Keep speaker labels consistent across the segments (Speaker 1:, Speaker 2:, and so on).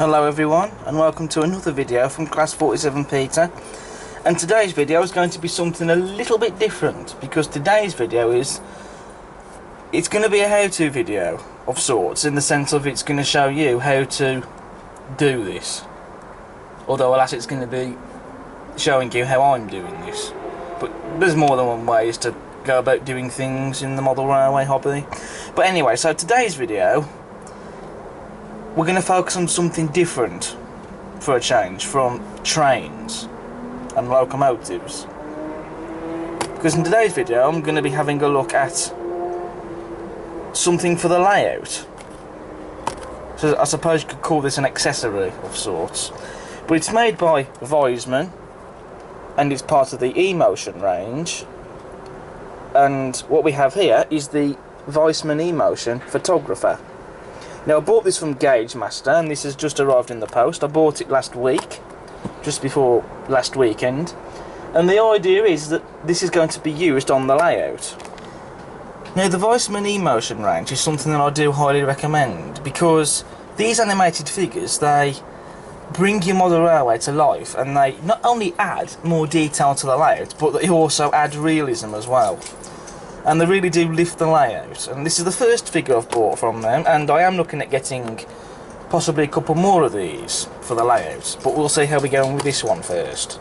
Speaker 1: Hello everyone, and welcome to another video from Class 47 Peter. And today's video is going to be something a little bit different, because today's video it's going to be a how-to video of sorts, in the sense of it's going to show you how to do this. Although alas, it's going to be showing you how I'm doing this. But there's more than one way to go about doing things in the model railway hobby. But anyway, so today's video, we're going to focus on something different for a change from trains and locomotives. Because in today's video I'm going to be having a look at something for the layout. So I suppose you could call this an accessory of sorts. But it's made by Viessmann and it's part of the eMotion range. And what we have here is the Viessmann eMotion photographer. Now I bought this from Gauge Master and this has just arrived in the post. I bought it last week, just before last weekend, and the idea is that this is going to be used on the layout. Now the Viessmann eMotion range is something that I do highly recommend, because these animated figures, they bring your model railway to life, and they not only add more detail to the layout, but they also add realism as well. And they really do lift the layout. And this is the first figure I've bought from them, and I am looking at getting possibly a couple more of these for the layout, but we'll see how we go on with this one first.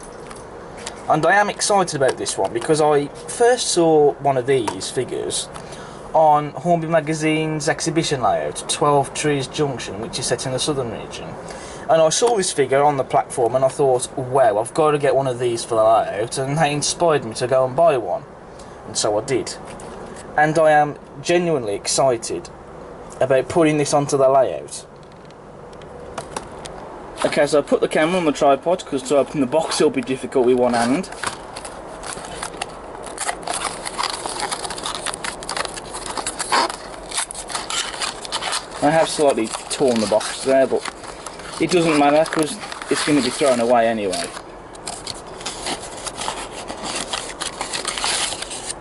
Speaker 1: And I am excited about this one because I first saw one of these figures on Hornby Magazine's exhibition layout, 12 Trees Junction, which is set in the southern region. And I saw this figure on the platform and I thought, wow, I've got to get one of these for the layout, and they inspired me to go and buy one. And so I did. And I am genuinely excited about putting this onto the layout. Okay, so I put the camera on the tripod because to open the box it'll be difficult with one hand. I have slightly torn the box there, but it doesn't matter because it's going to be thrown away anyway.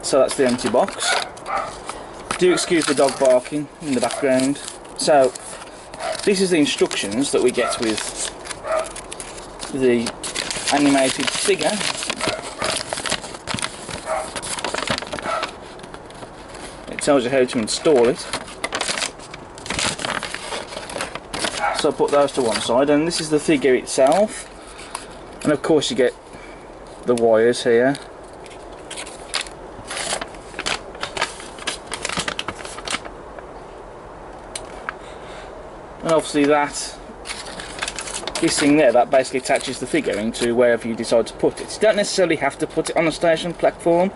Speaker 1: So that's the empty box. Do excuse the dog barking in the background. So this is the instructions that we get with the animated figure. It tells you how to install it. So I put those to one side, and this is the figure itself. And of course you get the wires here. And obviously this thing there, that basically attaches the figure into wherever you decide to put it. You don't necessarily have to put it on a station platform,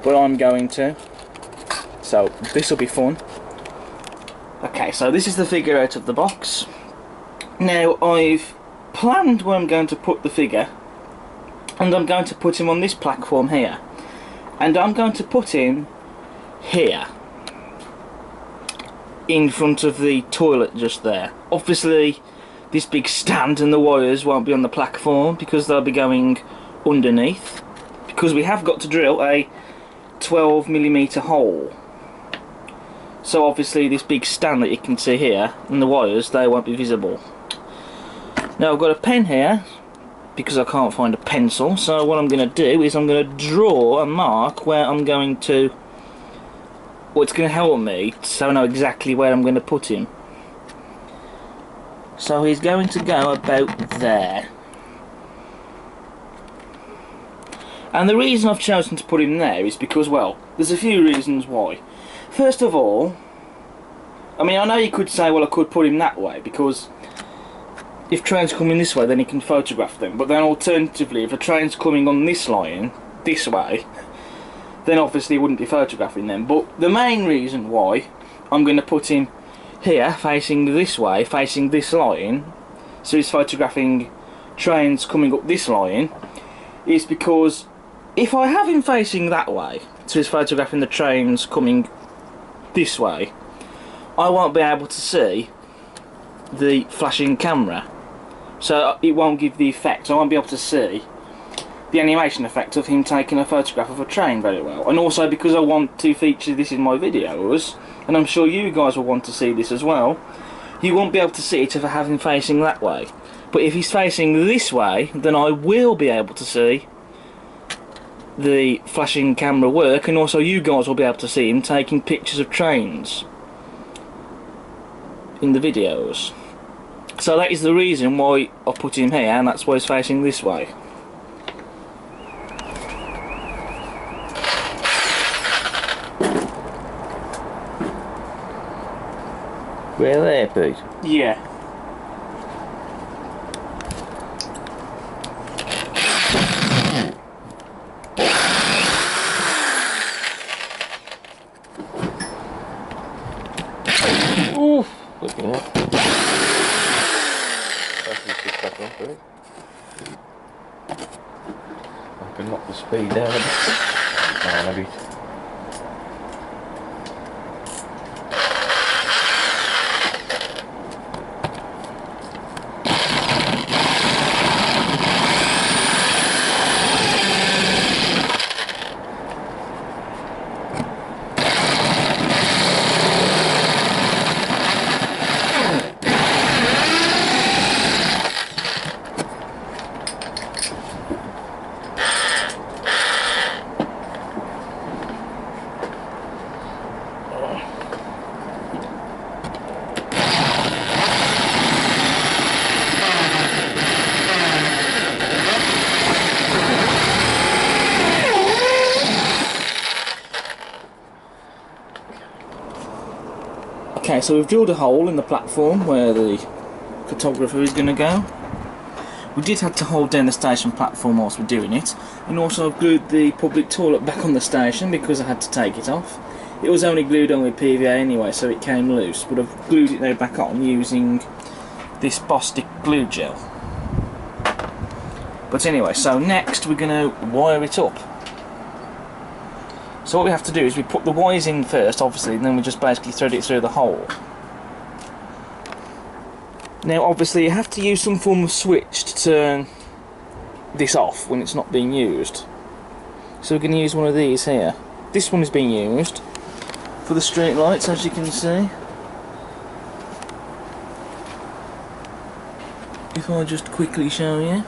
Speaker 1: but I'm going to. So this will be fun. Okay, so this is the figure out of the box. Now I've planned where I'm going to put the figure, and I'm going to put him on this platform here. And I'm going to put him here, in front of the toilet just there. Obviously this big stand and the wires won't be on the platform because they'll be going underneath, because we have got to drill a 12mm hole. So obviously this big stand that you can see here and the wires, they won't be visible. Now I've got a pen here because I can't find a pencil, so what I'm going to do is I'm going to draw a mark where I'm going to, well, it's going to help me so I know exactly where I'm going to put him. So he's going to go about there. And the reason I've chosen to put him there is because, well, there's a few reasons why. First of all, I mean, I know you could say, well, I could put him that way, because if trains come in this way then you can photograph them. But then alternatively, if a train's coming on this line, this way, then obviously you wouldn't be photographing them. But the main reason why I'm going to put him here, facing this way, facing this line, so he's photographing trains coming up this line, is because if I have him facing that way, so he's photographing the trains coming this way, I won't be able to see the flashing camera, so it won't give the effect. I won't be able to see the animation effect of him taking a photograph of a train very well. And also because I want to feature this in my videos, and I'm sure you guys will want to see this as well, you won't be able to see it if I have him facing that way. But if he's facing this way, then I will be able to see the flashing camera work, and also you guys will be able to see him taking pictures of trains in the videos. So that is the reason why I put him here, and that's why he's facing this way.
Speaker 2: We're there, Pete.
Speaker 1: Yeah.
Speaker 2: Oof. Looking up. Back on, Pete. I can knock the speed down a bit. Down a bit. Okay, so we've drilled a hole in the platform where the photographer is going to go. We did have to hold down the station platform whilst we're doing it, and also I've glued the public toilet back on the station because I had to take it off. It was only glued on with PVA anyway, so it came loose, but I've glued it now back on using this Bostik glue gel. But anyway, so next we're going to wire it up. So what we have to do is we put the wires in first, obviously, and then we just basically thread it through the hole. Now obviously you have to use some form of switch to turn this off when it's not being used. So we're going to use one of these here. This one is being used for the street lights, as you can see. If I just quickly show you.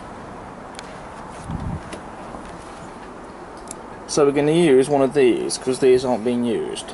Speaker 2: So we're going to use one of these because these aren't being used.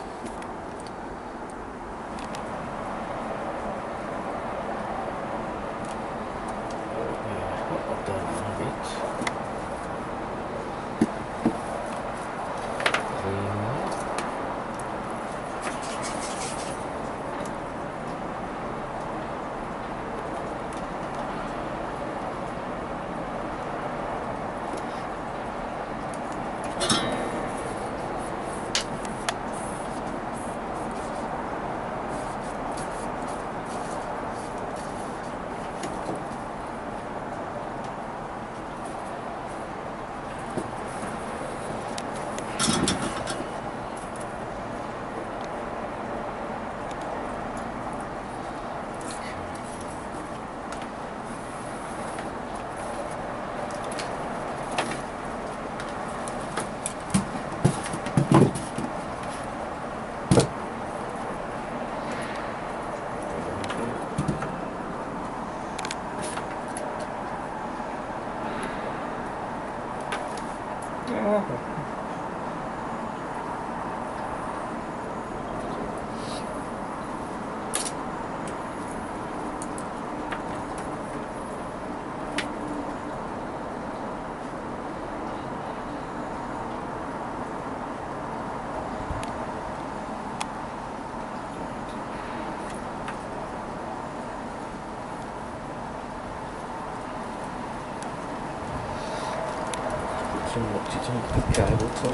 Speaker 2: What you take the cable to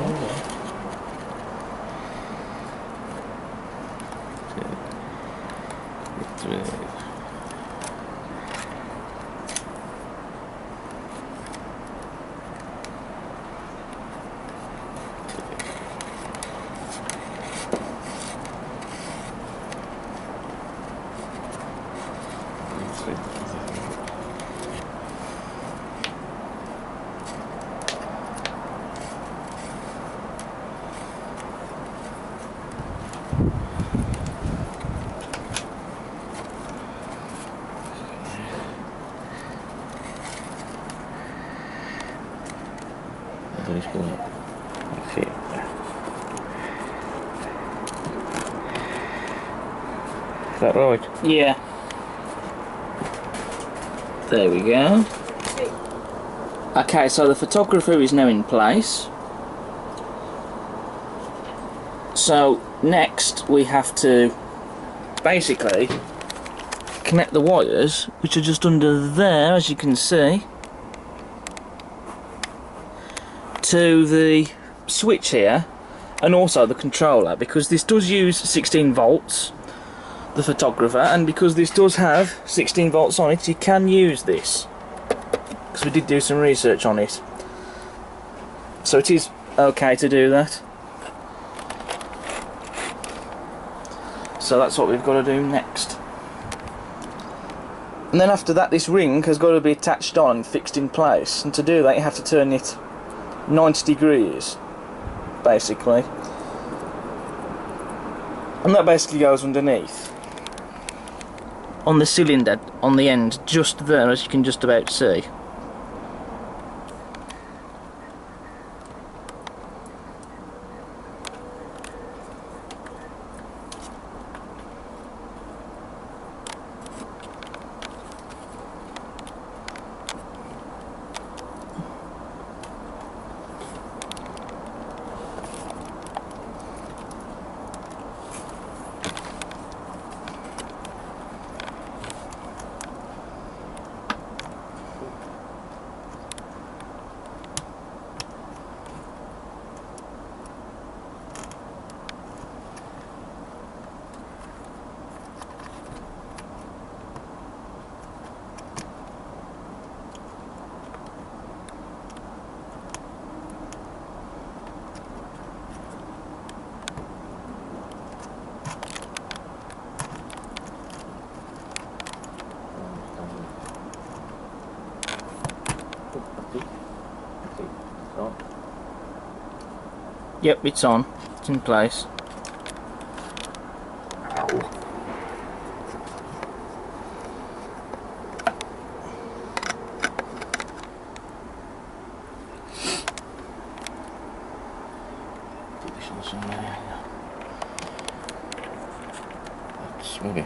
Speaker 2: That's it. Is that right?
Speaker 1: Yeah.
Speaker 2: There we go. Okay, so the photographer is now in place. So next we have to basically connect the wires, which are just under there, as you can see, to the switch here, and also the controller, because this does use 16 volts, the photographer, and because this does have 16 volts on it, you can use this, because we did do some research on it, so it is okay to do that. So that's what we've got to do next. And then after that, this ring has got to be attached on and fixed in place, and to do that you have to turn it 90 degrees basically, and that basically goes underneath on the cylinder on the end, just there, as you can just about see. Yep, it's on. It's in place. That's maybe.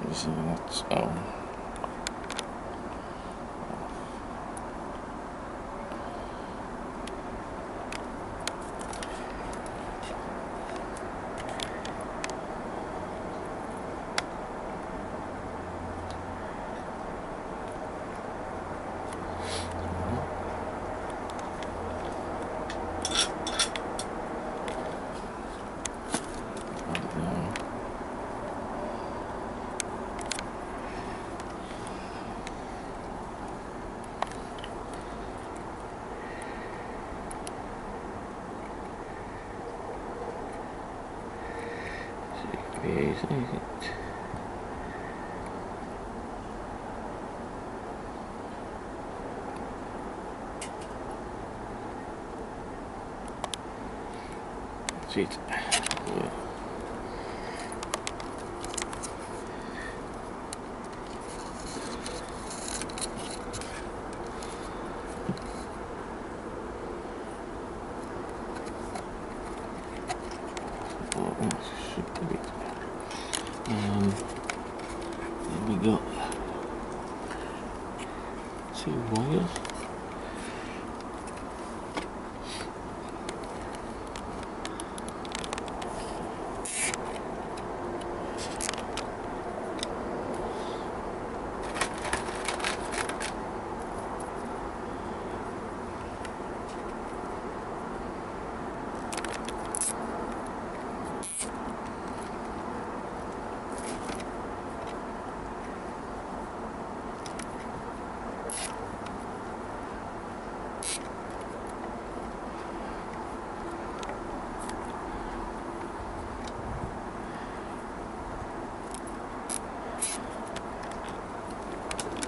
Speaker 2: That's on. Sweet. Yeah. Then we got 2 wires.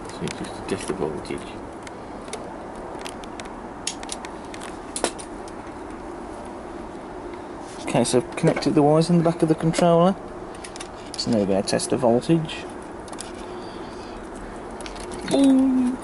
Speaker 2: So just test the voltage. Okay, so I've connected the wires in the back of the controller. So now we're going to test the voltage. Ooh.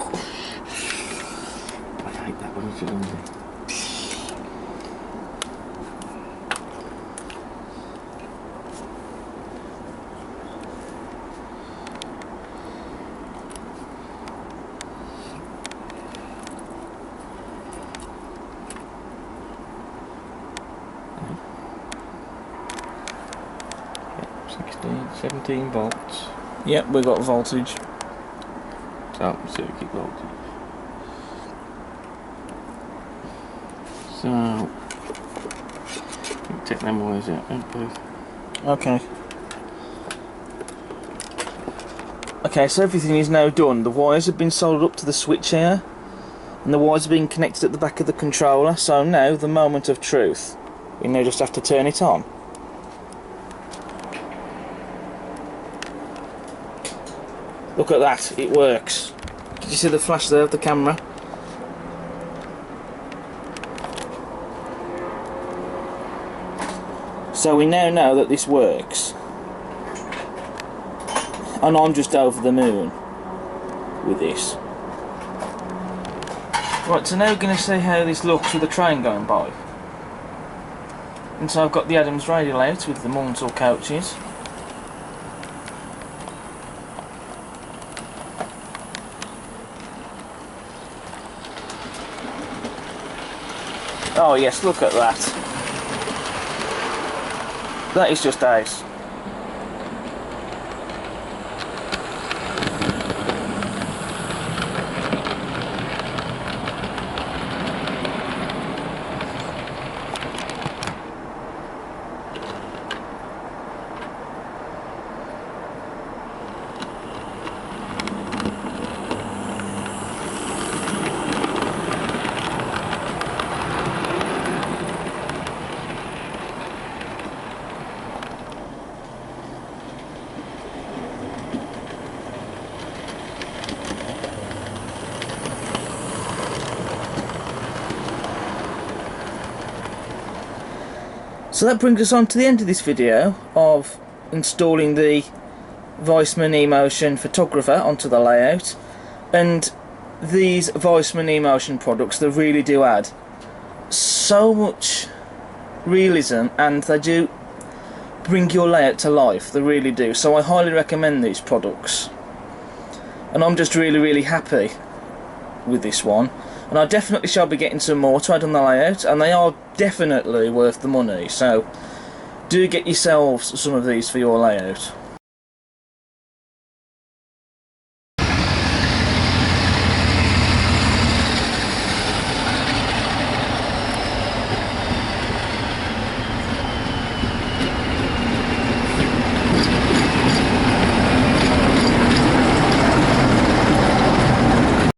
Speaker 3: 17 volts.
Speaker 2: Yep, we've got voltage.
Speaker 3: So, circuit voltage. So, take them wires out, please.
Speaker 2: Okay. Okay, so everything is now done. The wires have been soldered up to the switch here, and the wires are being connected at the back of the controller. So now, the moment of truth. We now just have to turn it on. Look at that, it works. Did you see the flash there of the camera? So we now know that this works. And I'm just over the moon with this. Right, so now we're going to see how this looks with the train going by. And so I've got the Adams radio out with the Munsell coaches. Oh yes, look at that. That is just ace. So that brings us on to the end of this video of installing the Viessmann eMotion photographer onto the layout. And these Viessmann eMotion products, they really do add so much realism, and they do bring your layout to life, they really do. So I highly recommend these products, and I'm just really happy with this one. And I definitely shall be getting some more to add on the layout, and they are definitely worth the money, so do get yourselves some of these for your layout.